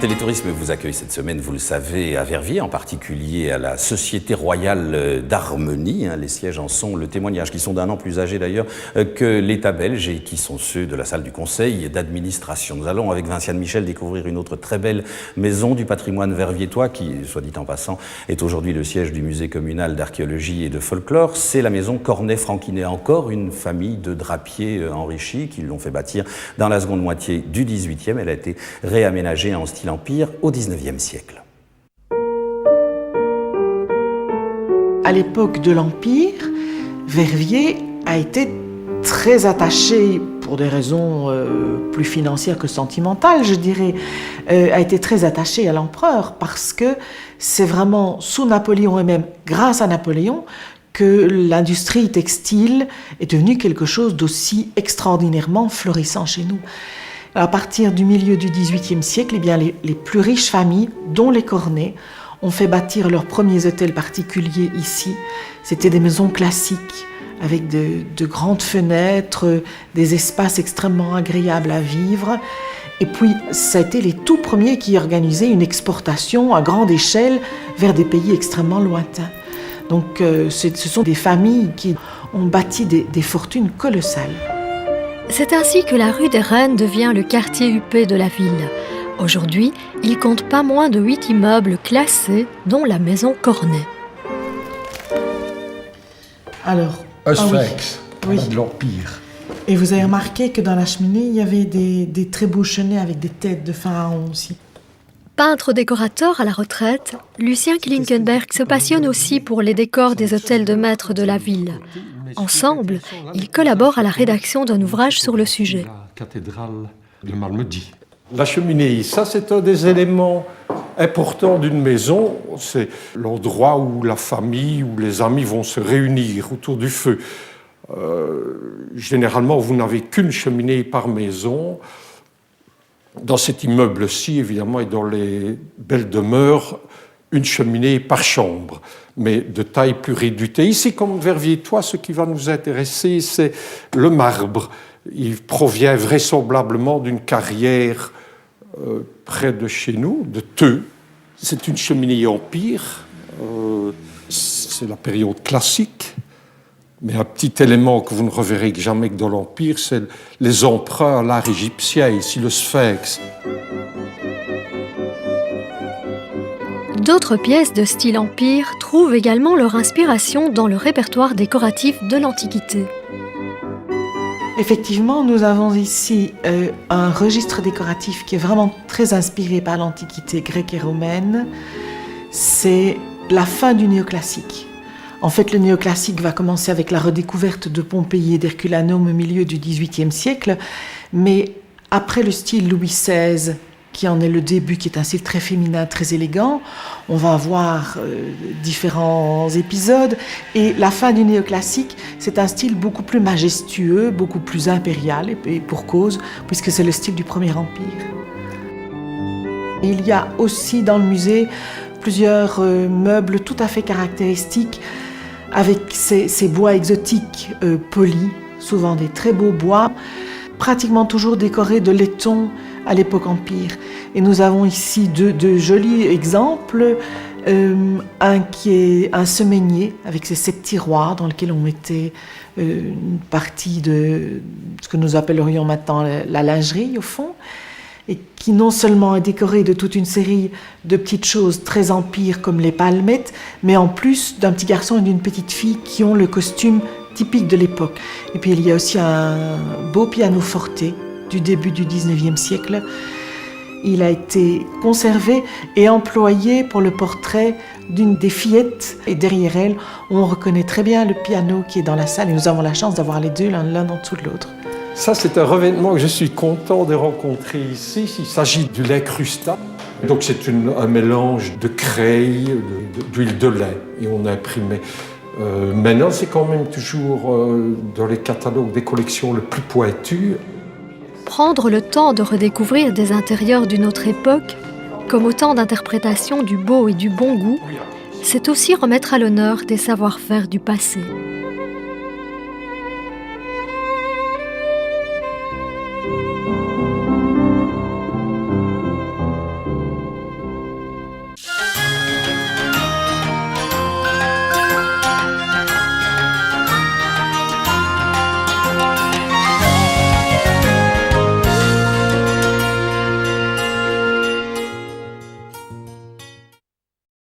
Télétourisme vous accueille cette semaine, vous le savez, à Verviers, en particulier à la Société Royale d'Harmonie. Les sièges en sont le témoignage, qui sont d'un an plus âgés d'ailleurs que l'État belge et qui sont ceux de la salle du conseil d'administration. Nous allons, avec Vinciane Michel, découvrir une autre très bbelle maison du patrimoine verviétois qui, soit dit en passant, est aujourd'hui le siège du musée communal d'archéologie et de folklore. C'est la maison Cornet-Franquinet, encore une famille de drapiers enrichis qui l'ont fait bâtir dans la seconde moitié du XVIIIe. Elle a été réaménagée en style empire au XIXe siècle. À l'époque de l'Empire, Verviers a été très attaché, pour des raisons plus financières que sentimentales, je dirais, a été très attaché à l'empereur parce que c'est vraiment sous Napoléon et même grâce à Napoléon que l'industrie textile est devenue quelque chose d'aussi extraordinairement florissant chez nous. À partir du milieu du XVIIIe siècle, eh bien, les plus riches familles, dont les Cornet, ont fait bâtir leurs premiers hôtels particuliers ici. C'était des maisons classiques, avec de grandes fenêtres, des espaces extrêmement agréables à vivre. Et puis, ça a été les tout premiers qui organisaient une exportation à grande échelle vers des pays extrêmement lointains. Donc, ce sont des familles qui ont bâti des fortunes colossales. C'est ainsi que la rue des Reines devient le quartier huppé de la ville. Aujourd'hui, il compte pas moins de 8 immeubles classés, dont la maison Cornet. Alors, un sphinx, oui. De l'Empire. Et vous avez remarqué que dans la cheminée, il y avait des très beaux chenets avec des têtes de pharaons aussi. Peintre décorateur à la retraite, Lucien Klinkenberg se passionne aussi pour les décors des hôtels de maître de la ville. Ensemble, ils collaborent à la rédaction d'un ouvrage sur le sujet. La cathédrale de Malmedy. La cheminée, ça c'est un des éléments importants d'une maison. C'est l'endroit où la famille ou les amis vont se réunir autour du feu. Généralement, vous n'avez qu'une cheminée par maison. Dans cet immeuble-ci, évidemment, et dans les belles demeures, une cheminée par chambre, mais de taille plus réduite. Et ici, comme verviétois, ce qui va nous intéresser, c'est le marbre. Il provient vraisemblablement d'une carrière près de chez nous, de Theux. C'est une cheminée empire, c'est la période classique. Mais un petit élément que vous ne reverrez jamais que dans l'Empire, c'est les emprunts à l'art égyptien, ici le sphinx. D'autres pièces de style empire trouvent également leur inspiration dans le répertoire décoratif de l'Antiquité. Effectivement, nous avons ici un registre décoratif qui est vraiment très inspiré par l'Antiquité grecque et romaine. C'est la fin du néoclassique. En fait, le néoclassique va commencer avec la redécouverte de Pompéi et d'Herculanum au milieu du XVIIIe siècle, mais après le style Louis XVI, qui en est le début, qui est un style très féminin, très élégant, on va avoir différents épisodes, et la fin du néoclassique, c'est un style beaucoup plus majestueux, beaucoup plus impérial, et pour cause, puisque c'est le style du Premier Empire. Il y a aussi dans le musée plusieurs meubles tout à fait caractéristiques, avec ces bois exotiques polis, souvent des très beaux bois, pratiquement toujours décorés de laiton à l'époque empire. Et nous avons ici deux jolis exemples. Un qui est un semainier avec ses 7 tiroirs dans lesquels on mettait une partie de ce que nous appellerions maintenant la lingerie au fond, et qui non seulement est décoré de toute une série de petites choses très empires comme les palmettes, mais en plus d'un petit garçon et d'une petite fille qui ont le costume typique de l'époque. Et puis il y a aussi un beau piano forte du début du XIXe siècle. Il a été conservé et employé pour le portrait d'une des fillettes. Et derrière elle, on reconnaît très bien le piano qui est dans la salle. Et nous avons la chance d'avoir les deux, l'un en dessous de l'autre. Ça, c'est un revêtement que je suis content de rencontrer ici. Il s'agit du lait crustat. Donc, c'est un mélange de creille, d'huile de lait. Et on a imprimé. Maintenant, c'est quand même toujours dans les catalogues des collections le plus pointu. Prendre le temps de redécouvrir des intérieurs d'une autre époque, comme autant d'interprétations du beau et du bon goût, c'est aussi remettre à l'honneur des savoir-faire du passé.